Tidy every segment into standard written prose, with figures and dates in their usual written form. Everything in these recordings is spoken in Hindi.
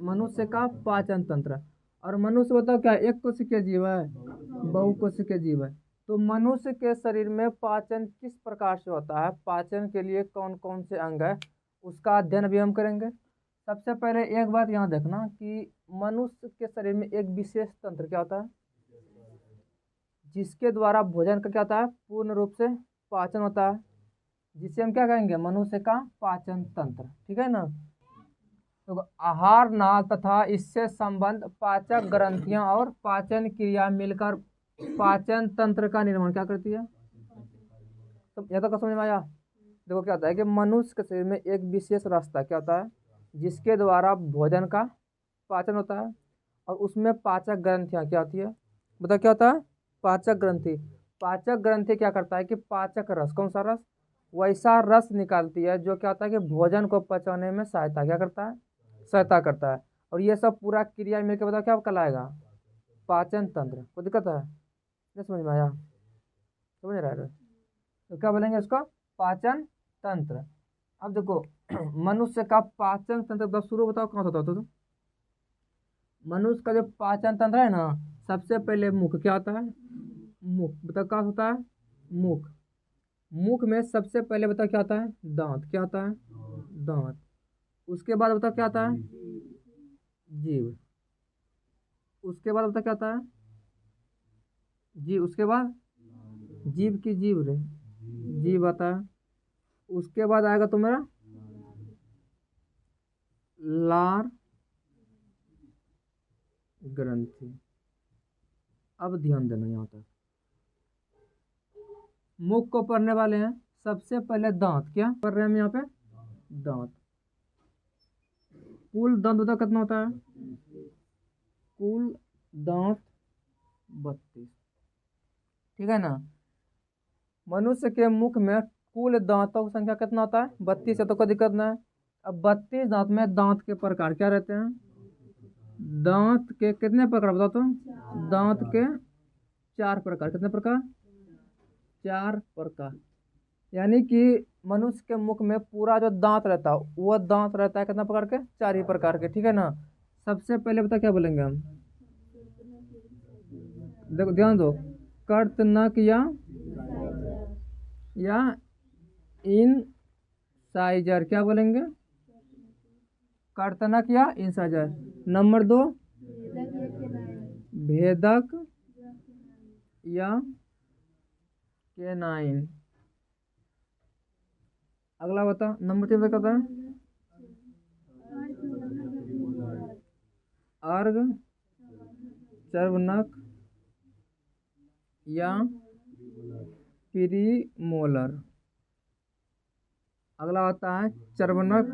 मनुष्य का पाचन तंत्र। और मनुष्य बताओ क्या है? एक कोशिकीय जीव है, बहुकोशिकीय जीव है। तो मनुष्य के शरीर में पाचन किस प्रकार से होता है, पाचन के लिए कौन कौन से अंग है, उसका अध्ययन भी हम करेंगे। सबसे पहले एक बात यहाँ देखना कि मनुष्य के शरीर में एक विशेष तंत्र क्या होता है, जिसके द्वारा भोजन का क्या होता है, पूर्ण रूप से पाचन होता है, जिसे हम क्या कहेंगे, मनुष्य का पाचन तंत्र। ठीक है ना। तो आहार नाल तथा इससे संबंध पाचक ग्रंथियां और पाचन क्रिया मिलकर पाचन तंत्र का निर्माण क्या करती है। तो यह तो समझ में आया। देखो क्या होता है कि मनुष्य के शरीर में एक विशेष रास्ता क्या होता है, जिसके द्वारा भोजन का पाचन होता है, और उसमें पाचक ग्रंथियां क्या होती है, बताओ क्या होता है, पाचक ग्रंथि। पाचक ग्रंथि क्या करता है कि पाचक रस, कौन सा रस, वैसा रस निकालती है जो क्या होता है कि भोजन को पचाने में सहायता क्या करता है, सहायता करता है। और ये सब पूरा क्रिया मिलकर बताओ क्या कहलाएगा, पाचन तंत्र। कोई दिक्कत है, नहीं समझ में आया, समझ रहा है। तो क्या बोलेंगे इसको, पाचन तंत्र। अब देखो मनुष्य का पाचन तंत्र बताओ, शुरू बताओ कहाँ होता तो मनुष्य का जो पाचन तंत्र है ना, सबसे पहले मुख क्या होता है, मुख बताओ क्या होता है, मुख। मुख में सबसे पहले बताओ क्या होता है, दांत। क्या होता है, दांत। उसके बाद बताओ क्या आता है, जीभ। उसके बाद बताओ क्या आता है, जीभ। उसके बाद जीभ की जीभ रे, जीभ आता है। उसके बाद आएगा तुम्हारा लार ग्रंथि। अब ध्यान देना यहाँ तक, मुख को पढ़ने वाले हैं, सबसे पहले दांत। क्या पढ़ रहे हैं हम यहाँ पे, दांत। कुल दांत बताओ कितना होता है, कुल दांत 32। ठीक है ना। मनुष्य के मुख में कुल दांतों की संख्या कितना होता है, 32 है, तो कोई दिक्कत ना है। अब 32 दांत में दांत के प्रकार क्या रहते हैं, दांत के कितने प्रकार बताओ तो, दांत के 4 प्रकार। कितने प्रकार, 4 प्रकार। यानी कि मनुष्य के मुख में पूरा जो दांत रहता है वो दांत रहता है कितना प्रकार के, 4 ही प्रकार के। ठीक है ना। सबसे पहले बता क्या बोलेंगे हम, देखो ध्यान दो, कर्तनक या इंसाइजर। क्या बोलेंगे, कर्तनक या इंसाइजर। नंबर 2 भेदक या केनाइन। अगला बता, नंबर 3 क्या होता है, अर्ग चर्वनक या प्रीमोलर। अगला होता है चर्वनक,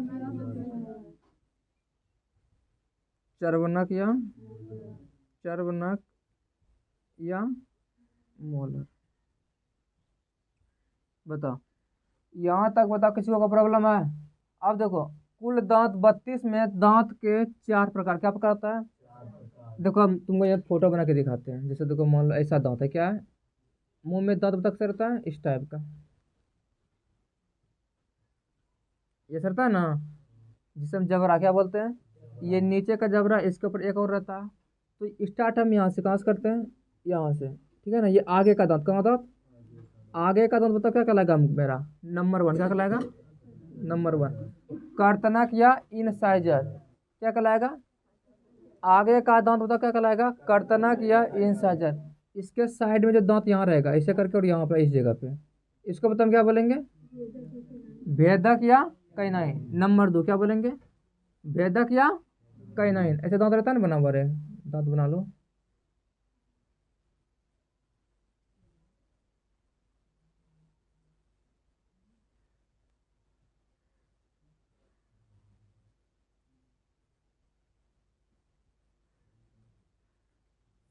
चर्वनक या मोलर। बताओ यहाँ तक, बताओ किसी को प्रॉब्लम है। अब देखो कुल दांत 32 में दांत के 4 प्रकार। क्या प्रकार होता है, देखो हम तुमको ये फोटो बना के दिखाते हैं। जैसे देखो मान लो ऐसा दांत है, क्या है, मुंह में दांत बतख से रहता है इस टाइप का, ये सरता है ना, जिसे हम जबड़ा क्या बोलते हैं। ये नीचे का जबड़ा, इसके ऊपर एक और रहता है। तो स्टार्ट हम यहाँ से कहाँ से करते हैं, यहाँ से। ठीक है ना। ये आगे का दांत, कहाँ दांत, आगे का दांत बताओ क्या कहलाएगा मेरा, नंबर 1 क्या कहलाएगा, नंबर 1 कर्तनक या इनसाइजर। क्या कहलाएगा, आगे का दांत बताओ क्या कहलाएगा, कर्तनक या इनसाइजर। इसके साइड में जो दांत यहाँ रहेगा ऐसे करके, और यहाँ पे इस जगह पे, इसको बताओ क्या बोलेंगे, भेदक या कैनाइन। नंबर 2 क्या बोलेंगे, भेदक या कैनाइन। ऐसे दांत रहता है ना बना हुआ रे, दांत बना लो।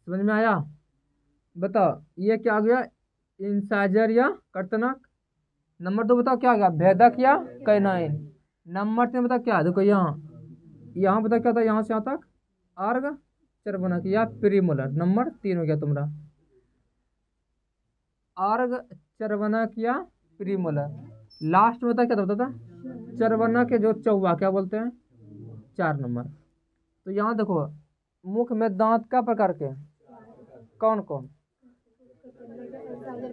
समझ में आया। बताओ ये क्या हो गया, इंसाइजर या कर्तनक। नंबर 2 बताओ क्या हो गया, भेदक या कैनाइन। नंबर 3 बताओ क्या है, देखो यहाँ, यहाँ बताओ क्या था, यहाँ से यहाँ तक अर्ग चर्वनक या प्रीमोलर। नंबर 3 हो गया तुम्हारा, अर्ग चर्वनक या प्रीमोलर। लास्ट में बताओ क्या था, चर्वनक के जो चौवा क्या बोलते हैं, 4 नंबर। तो यहाँ देखो मुख में दांत का प्रकार के कौन कौन,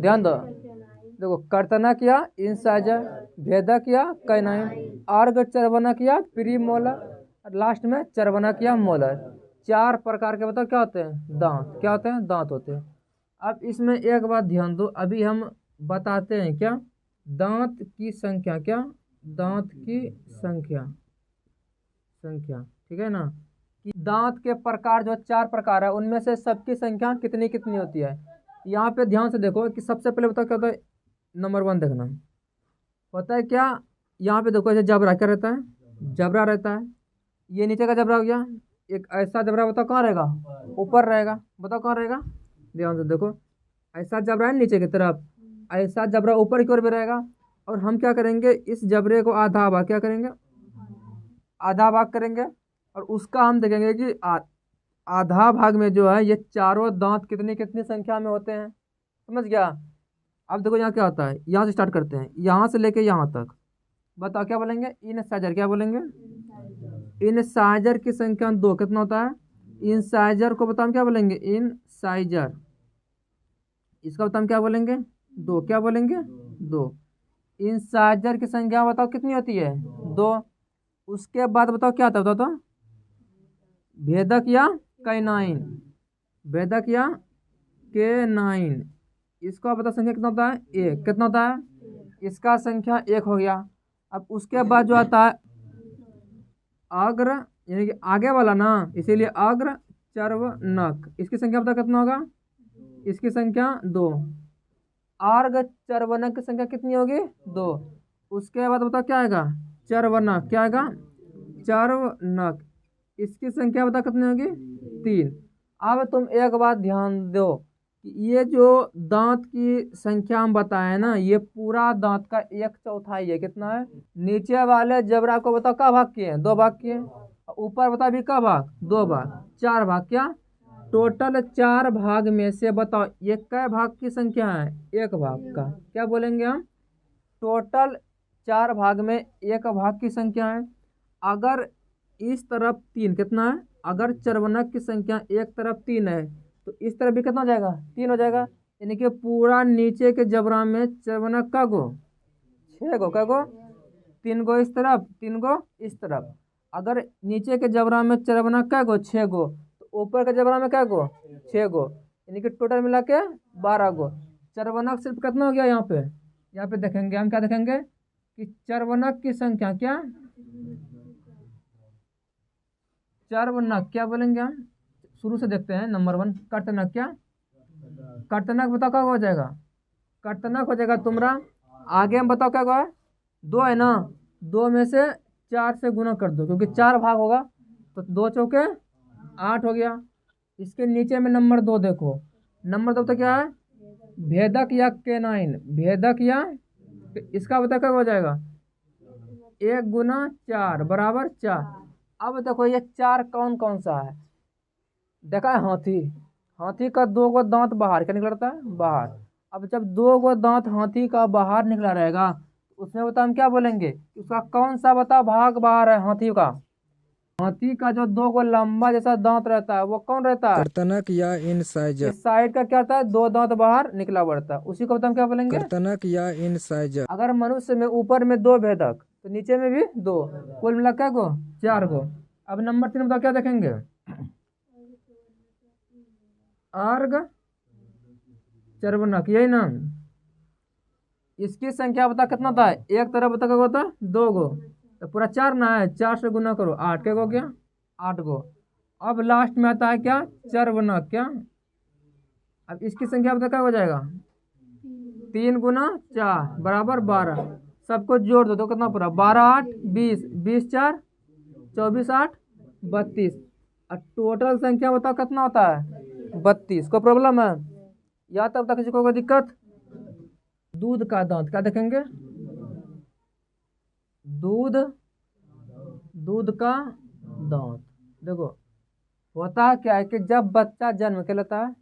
ध्यान दो। देखो कर्तनक या इंसाइजर, भेदक या कैनाइन, अर्ग चर्वनक या प्रीमोलर, लास्ट में चर्वनक या मोलर। 4 प्रकार के बताओ क्या होते हैं, दांत। क्या होते हैं, दांत होते हैं। अब इसमें एक बात ध्यान दो, अभी हम बताते हैं क्या, दांत की संख्या, क्या दांत की संख्या, ठीक है ना, कि दांत के प्रकार जो 4 प्रकार है उनमें से सबकी संख्या कितनी कितनी होती है। यहाँ पे ध्यान से देखो कि सबसे पहले बताओ क्या होता है, नंबर 1 देखना होता है क्या, यहाँ पे देखो ऐसे जबरा क्या रहता है, जबरा रहता है। ये नीचे का जबरा हो गया, एक ऐसा जबरा बताओ कहाँ रहेगा, ऊपर रहेगा, बताओ कहाँ रहेगा, ध्यान से देखो ऐसा जबरा है नीचे की तरफ, ऐसा जबरा ऊपर की ओर भी रहेगा। और हम क्या करेंगे, इस जबरे को आधा भाग क्या करेंगे, आधा भाग करेंगे, और उसका हम देखेंगे कि आधा भाग में जो है ये चारों दांत कितनी कितनी संख्या में होते हैं, समझ गया। अब देखो यहाँ क्या होता है, यहाँ से स्टार्ट करते हैं, यहाँ से लेके यहाँ तक बताओ क्या बोलेंगे, इनसाइजर, क्या बोलेंगे, इनसाइजर की संख्या 2, कितना होता है, इनसाइजर को बताओ हम क्या बोलेंगे, इनसाइजर, इसका बताओ हम क्या बोलेंगे, 2, क्या बोलेंगे, 2। इनसाइजर की संख्या बताओ कितनी होती है, 2। उसके बाद बताओ क्या आता है, बताओ तो, भेदक या कैनाइन, भेदक या कैनाइन, इसका बताओ संख्या कितना होता है, 1, कितना होता है, इसका संख्या 1 हो गया। अब उसके बाद जो आता है अग्र, यानी कि आगे वाला ना, इसीलिए अग्र चर्वनक, इसकी संख्या बताओ कितना होगा, इसकी संख्या 2। अर्ग चर्वनक की संख्या कितनी होगी, 2। उसके बाद बताओ क्या आएगा, चर्वनक, क्या आएगा, चर्वनक, इसकी संख्या बताओ कितनी होगी, 3। अब तुम एक बात ध्यान दो कि ये जो दांत की संख्या हम बताए ना, ये पूरा दांत का 1/4 है, कितना है, नीचे वाले जबरा को बताओ क्या भाग किए हैं, 2 भाग किए, ऊपर बताओ भी क्या भाग, 2 भाग, 4 भाग, क्या टोटल 4 भाग में से बताओ ये कै भाग की संख्या है, 1 भाग का, क्या बोलेंगे हम, टोटल 4 भाग में 1 भाग की संख्या है। अगर इस तरफ 3, कितना है, अगर चर्वनक की संख्या एक तरफ 3 है तो इस तरफ भी कितना हो जाएगा, 3 हो जाएगा, यानी कि पूरा नीचे के जबरा में चर्वनक का गो 6 गो, क्या गो, 3 गो इस तरफ, 3 गो इस तरफ। अगर नीचे के जबरा में चर्वनक का गो 6 गो, तो ऊपर के जबरा में क्या गो, 6 गो, यानी कि टोटल मिला के 12 गो। चर्वनक सिर्फ कितना हो गया, यहाँ पे देखेंगे हम, क्या देखेंगे कि चर्वनक की संख्या, क्या चर्वनक, क्या बोलेंगे हम, शुरू से देखते हैं, नंबर 1 कर्तनक, क्या कर्तनक बताओ क्या हो जाएगा, कर्तनक हो जाएगा तुम्हारा, आगे हम बताओ क्या होगा, 2 है ना, 2 में से 4 से गुना कर दो, क्योंकि 4 भाग होगा, तो 2 चौके 8 हो गया। इसके नीचे में नंबर 2 देखो, नंबर 2 तो क्या है, भेदक या कैनाइन, भेदक या, इसका बता क्या हो जाएगा, 1 गुना 4 बराबर 4। अब देखो ये 4 कौन कौन सा है, देखा है हाथी, हाथी का 2 गो दांत बाहर क्या निकलता है, बाहर। अब जब 2 गो दांत हाथी का बाहर निकला रहेगा, तो उसमें बता हम क्या बोलेंगे, उसका कौन सा बता भाग बाहर है हाथी का, हाथी का जो 2 गो लंबा जैसा दांत रहता है वो कौन रहता है, कर्तनक या इनसाइजर, इस साइड का क्या रहता है, 2 दांत बाहर निकला बढ़ता है, उसी को बता हम क्या बोलेंगे, कर्तनक या इनसाइजर। अगर मनुष्य में ऊपर में 2 भेदक तो नीचे में भी 2, कुल मिला क्या गो 4 गो। अब नंबर 3 बताओ क्या देखेंगे, अर्ग चर्वनक, यही ना, इसकी संख्या बता कितना होता है, एक तरफ बता क्या होता है, 2 गो, तो पूरा 4 ना है, 4 से गुना करो, 8 के गो क्या, 8 गो। अब लास्ट में आता है क्या, चर्वनक, क्या, अब इसकी संख्या बता क्या हो जाएगा, 3 गुना 4 बराबर 12, सबको जोड़ दो तो कितना पूरा, 12 8 20, 20 4 24 8 32, और टोटल संख्या बताओ कितना होता है, 32। को प्रॉब्लम है या तब तक किसी को कोई दिक्कत, दूध का दांत क्या देखेंगे, दूध, दूध का दांत, देखो होता क्या है कि जब बच्चा जन्म के लेता है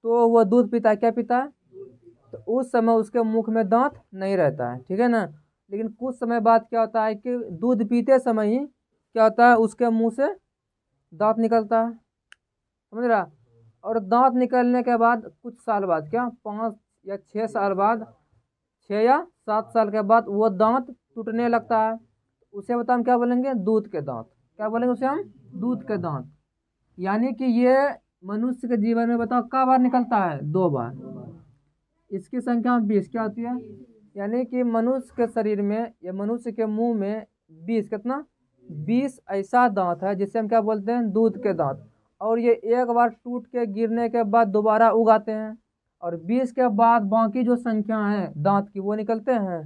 तो वह दूध पीता है, क्या पीता है, तो उस समय उसके मुख में दांत नहीं रहता है, ठीक है ना। लेकिन कुछ समय बाद क्या होता है कि दूध पीते समय ही क्या होता है, उसके मुंह से दांत निकलता है, समझ रहा। और दांत निकलने के बाद कुछ साल बाद, क्या 5 या 6 साल बाद, 6 या 7 साल के बाद वो दांत टूटने लगता है। उसे बता हम क्या बोलेंगे, दूध के दांत। क्या बोलेंगे उसे हम, दूध के दांत। यानी कि ये मनुष्य के जीवन में बताओ कब बार निकलता है, 2 बार। इसकी संख्या 20 क्या होती है, यानी कि मनुष्य के शरीर में या मनुष्य के मुंह में 20 कितना, 20 ऐसा दांत है जिसे हम क्या बोलते हैं, दूध के दांत। और ये एक बार टूट के गिरने के बाद दोबारा उगाते हैं, और 20 के बाद बाकी जो संख्या है दांत की वो निकलते हैं,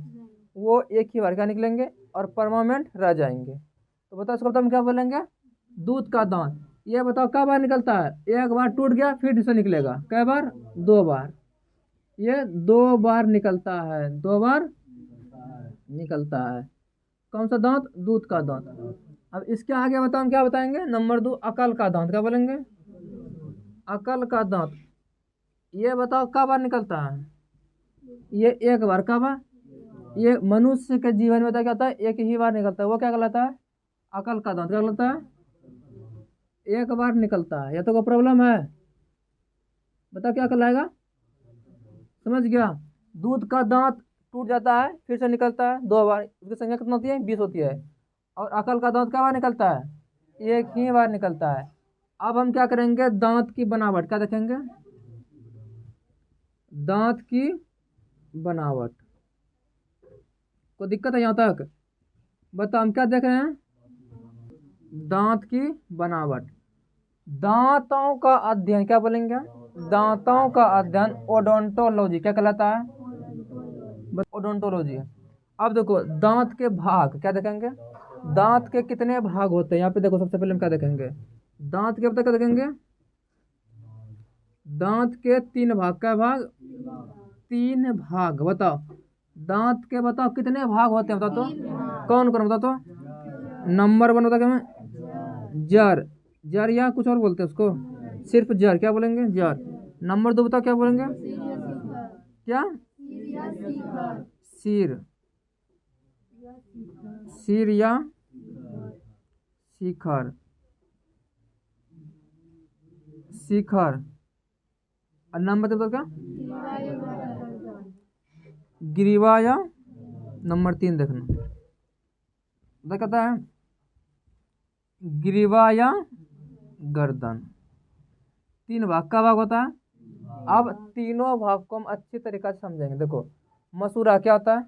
वो एक ही बार क्या निकलेंगे और परमानेंट रह जाएंगे। तो बताओ इसको हम क्या बोलेंगे, दूध का दांत। ये बताओ कब बार निकलता है, एक बार टूट गया फिर से निकलेगा, कई बार, 2 बार। ये 2 बार निकलता है, 2 बार निकलता है। कौन सा दांत, दूध का दांत। अब इसके आगे बताओ हम क्या बताएंगे, नंबर 2 अकल का दांत। क्या बोलेंगे, अकल का दांत। ये बताओ कब बार निकलता है, ये एक बार। कब बार, ये मनुष्य के जीवन में क्या होता है, एक ही बार निकलता है, वो क्या कहलाता है, अकल का दांत। क्या कहलाता है, एक बार निकलता है। या तो कोई प्रॉब्लम है, बता क्या कहलाएगा, समझ गया। दूध का दांत टूट जाता है फिर से निकलता है 2 बार, उसकी संख्या कितना होती है, 20 होती है। और अकल का दांत क्या बार निकलता है, एक ही बार निकलता है। अब हम क्या करेंगे, दांत की बनावट क्या देखेंगे, दांत की बनावट। कोई दिक्कत है यहाँ तक, बताओ हम क्या देख रहे हैं, दांत की बनावट। दांतों का अध्ययन क्या बोलेंगे, दांतों का अध्ययन ओडोंटोलॉजी क्या कहलाता है, ओडोंटोलॉजी। अब देखो दांत के भाग क्या देखेंगे, दांत के कितने भाग होते हैं। यहाँ पे देखो सबसे पहले हम क्या देखेंगे, दांत के अब तक क्या देखेंगे, दांत के 3 भाग। क्या भाग, 3 भाग। बताओ दांत के बताओ कितने भाग होते हैं, बताओ तो, कौन कौन बताओ तो। नंबर 1 होता क्या, जर, जर या कुछ और बोलते हैं उसको, सिर्फ जर। क्या बोलेंगे, जर। नंबर 2 बताओ क्या बोलेंगे, क्या, सिर, सिर या शिखर, शिखर। और नंबर 3 बताओ क्या, ग्रीवा या, नंबर 3 देखना, कहता है ग्रीवा या गर्दन। 3 भाग का भाग होता है। अब तीनों भाग को हम अच्छी तरीके से समझेंगे। देखो मसूरा क्या होता है,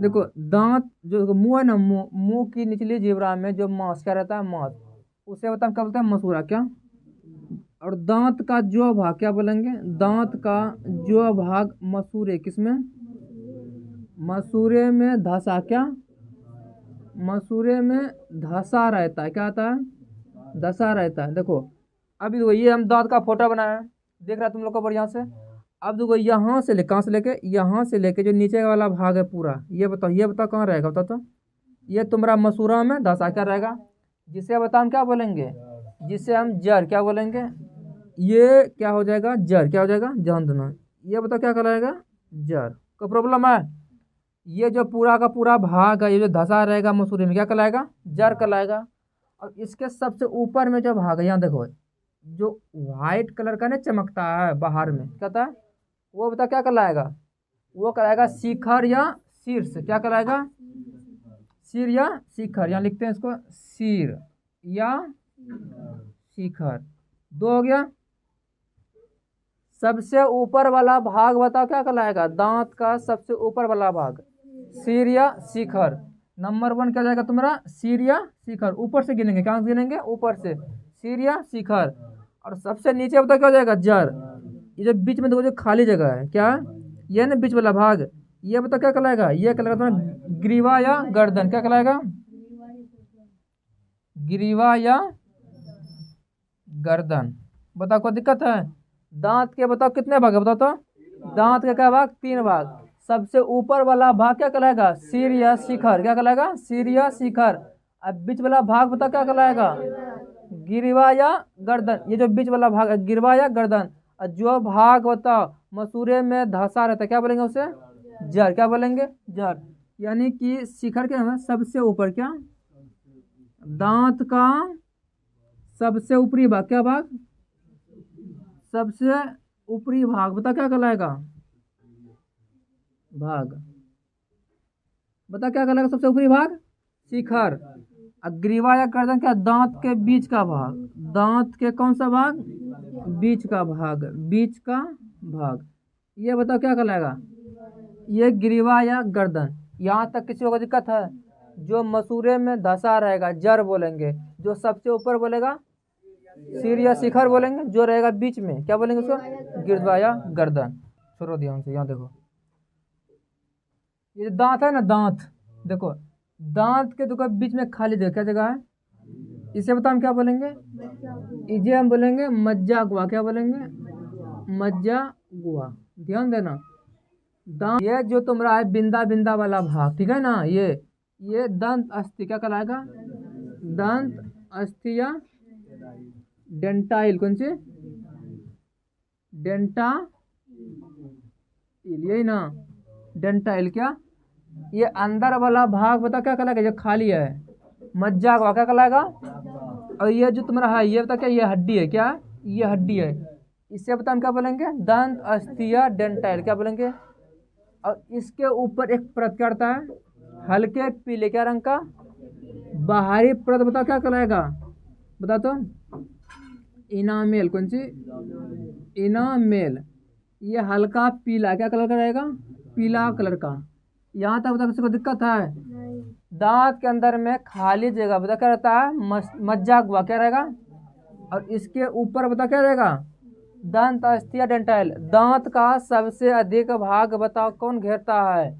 देखो दांत जो मुंह है ना, मुंह की निचली जिह्वा में जो मांस क्या रहता है, मांस, उसे बता क्या बोलते हैं, मसूरा। क्या, और दांत का जो भाग क्या बोलेंगे, दांत का जो भाग मसूरे, किसमें, मसूरे में धसा। क्या, मसूरे में धसा रहता है। क्या आता है, धसा रहता है। देखो अभी देखो ये हम दांत का फोटो बनाया है, देख रहा है तुम लोग को बढ़िया से। अब देखो यहाँ से ले, कहाँ से लेके, यहाँ से लेके जो नीचे वाला भाग है पूरा, ये बताओ, ये बताओ कहाँ रहेगा, बताओ तो। ये तुम्हारा मसूरा में धसा क्या रहेगा, जिसे बताओ हम क्या बोलेंगे, जिसे हम जड़ क्या बोलेंगे। ये क्या हो जाएगा, जड़ क्या हो जाएगा, ध्यान देना। ये बताओ क्या कहलाएगा, जड़। कोई प्रॉब्लम है, ये जो पूरा का पूरा भाग है, ये जो धसा रहेगा मसूरी में, क्या कहलाएगा, जड़ कहलाएगा। और इसके सबसे ऊपर में जो भाग है, यहाँ देखो जो व्हाइट कलर का ना चमकता है बाहर में, क्या होता है, वो बता क्या कहलाएगा, वो कहलाएगा शिखर या शीर्ष। क्या कहलाएगा, सिर या शिखर। यहाँ लिखते हैं इसको, सिर या शिखर। 2 हो गया। सबसे ऊपर वाला भाग बताओ क्या कहलाएगा, दांत का सबसे ऊपर वाला भाग, सिर या शिखर। नंबर 1 क्या जाएगा तुम्हारा, सिर या शिखर। ऊपर से गिनेंगे, क्या गिनेंगे, ऊपर से, सिर या शिखर। और सबसे नीचे बताओ क्या हो जाएगा, जड़। ये जो बीच में देखो जो खाली जगह है, क्या, ये ना बीच वाला भाग, ये बताओ क्या कहलाएगा, ये कहलाएगा तुम्हारा ग्रीवा या गर्दन। क्या कहलाएगा, ग्रीवा या गर्दन। बताओ कोई दिक्कत है। दांत के बताओ कितने भाग है, बताओ तो। दांत के क्या भाग, 3 भाग। सबसे ऊपर वाला भाग क्या कहलाएगा, सिर या शिखर। क्या कहलाएगा, सिर या शिखर। अब बीच वाला भाग बताओ क्या कहलाएगा, गिरवा या गर्दन। ये जो बीच वाला भाग है, गिरवा या गर्दन। और जो भाग बताओ मसूरे में धंसा रहता है, क्या बोलेंगे उसे, जड़। क्या बोलेंगे, जड़। यानी कि शिखर क्या है, सबसे ऊपर, क्या, दांत का सबसे ऊपरी भाग, क्या भाग, सबसे ऊपरी भाग, बता क्या कहलाएगा, भाग, बता क्या कहलाएगा सबसे ऊपरी भाग, शिखर। ग्रीवा या गर्दन क्या, दांत के बीच का भाग, दांत के कौन सा भाग, बीच का भाग, बीच का भाग, ये बताओ क्या कहलाएगा, ये ग्रीवा या गर्दन। यहाँ तक किसी को दिक्कत है, जो मसूरे में धंसा रहेगा जड़ बोलेंगे, जो सबसे ऊपर बोलेगा सिर या शिखर बोलेंगे, जो रहेगा बीच में क्या बोलेंगे उसको, गिरवा या गर्दन। छोड़ो ध्यान से, यहाँ देखो ये दांत है ना, दांत देखो, दांत के देखो बीच में खाली जगह, क्या जगह है, इसे बता हम क्या बोलेंगे, इसे हम बोलेंगे मज्जा गुहा, क्या बोलेंगे, मज्जा गुहा। ध्यान देना, दांत ये जो तुम्हारा है बिंदा बिंदा वाला भाग, ठीक है ना, ये दंत अस्थि क्या कहलाएगा, दंत अस्थि या डेंटाइल, कौन सी, डेंटाइल, यही ना, डेंटाइल क्या, ये अंदर वाला भाग बता क्या कहलाएगा, जो खाली है, मज्जा का क्या कहलाएगा। और ये जो तुम्हारा है ये बता क्या, ये हड्डी है, क्या ये हड्डी है, इससे बता हम क्या बोलेंगे, दंत अस्थि या डेंटाइल, क्या बोलेंगे। और इसके ऊपर एक परत क्या रहता है, हल्के पीले क्या रंग का बाहरी परत, बता क्या कहलाएगा, बता तो, इनामेल, कौन सी, इनामेल। ये हल्का पीला क्या कलर का रहेगा, पीला कलर का। यहाँ तक बता किसी को दिक्कत है, दांत के अंदर में खाली जगह बता क्या रहता है, मज्जा गुहा क्या रहेगा, और इसके ऊपर बता क्या रहेगा, दंत अस्थि या डेंटाइल। दांत का सबसे अधिक भाग बताओ कौन घेरता है,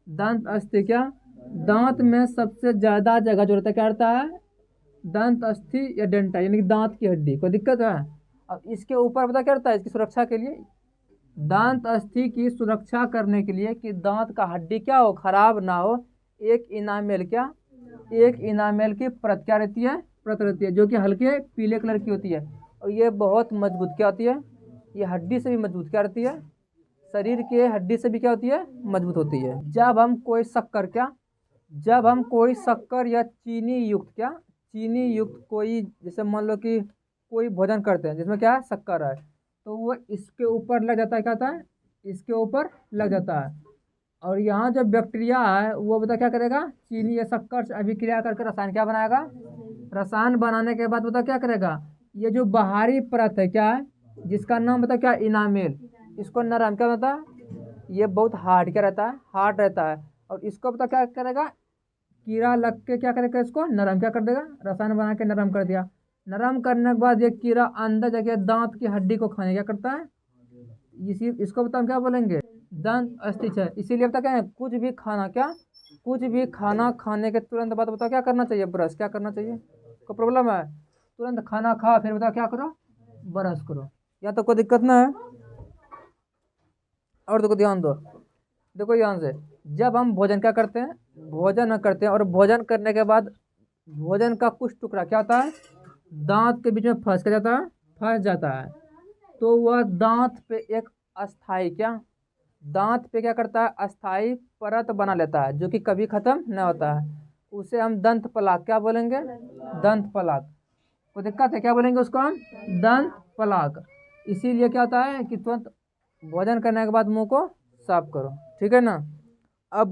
दंत अस्थि क्या, दांत में सबसे ज्यादा जगह जो रहता है क्या रहता है, दंत अस्थि या डेंटाइल, यानी कि दांत की हड्डी। कोई दिक्कत है। अब इसके ऊपर पता क्या रहता है, इसकी सुरक्षा के लिए, दांत अस्थि की सुरक्षा करने के लिए कि दांत का हड्डी क्या हो, खराब ना हो, एक इनामेल क्या, एक इनामेल की परत क्या रहती है, परत रहती है, जो कि हल्के पीले कलर की होती है। और ये बहुत मजबूत क्या होती है, ये हड्डी से भी मजबूत क्या रहती है, शरीर के हड्डी से भी क्या होती है, मजबूत होती है। जब हम कोई शक्कर क्या, जब हम कोई शक्कर या चीनी युक्त क्या, चीनी युक्त कोई, जैसे मान लो कि कोई भोजन करते हैं जिसमें क्या है, शक्कर है, तो वो इसके ऊपर लग जाता है, क्या होता है, इसके ऊपर लग जाता है। और यहाँ जो बैक्टीरिया है वो बता क्या करेगा, चीनी या शक्कर से अभिक्रिया करके रसायन क्या बनाएगा, रसायन बनाने के बाद बता क्या करेगा, ये जो बाहरी परत है क्या है, जिसका नाम बता क्या, इनामेल, इसको नरम क्या बता, ये बहुत हार्ड क्या रहता है, हार्ड रहता है। और इसको बता क्या करेगा, कीड़ा लग के क्या करेगा, इसको नरम क्या कर देगा, रसायन बना के नरम कर दिया। नरम करने के बाद ये कीड़ा अंदर जाके दांत की हड्डी को खाने क्या करता है, इसी इसको बता हम क्या बोलेंगे, दंत अस्थि है। इसीलिए बता क्या है, कुछ भी खाना क्या, कुछ भी खाना खाने के तुरंत बाद बता क्या करना चाहिए, ब्रश क्या करना चाहिए। कोई प्रॉब्लम है, तुरंत खाना खा फिर बता क्या करो, ब्रश करो, या तो कोई दिक्कत ना है। और देखो ध्यान दो, देखो ध्यान से, जब हम भोजन क्या करते हैं, भोजन करते हैं, और भोजन करने के बाद भोजन का कुछ टुकड़ा क्या होता है, दांत के बीच में फंस कर जाता है, फंस जाता है, तो वह दांत पे एक अस्थाई क्या, दांत पे क्या करता है, अस्थाई परत बना लेता है, जो कि कभी खत्म न होता है। उसे हम दंत पलाक क्या बोलेंगे, दंत पलाक। कोई दिक्कत है, क्या बोलेंगे उसको हम, दंत पलाक। इसीलिए क्या होता है कि तुरंत भोजन करने के बाद मुंह को साफ करो, ठीक है ना। अब